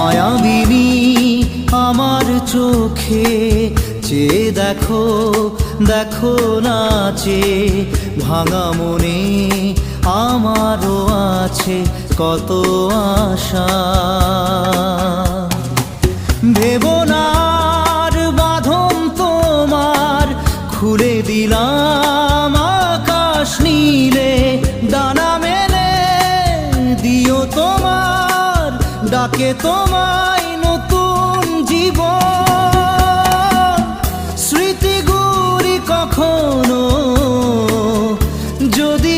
মায়াবিনী আমার চোখে চেয়ে দেখো, দেখো নাচে ভাঙা মনে আমারও আছে কত আশা। ভেবনার বাঁধন তোমার খুলে দিলাম আকাশ নীলে, ডানা মেলে দিও তোমার ডাকে তোমায় নতুন জীবন। স্মৃতিগুলি কখনো যদি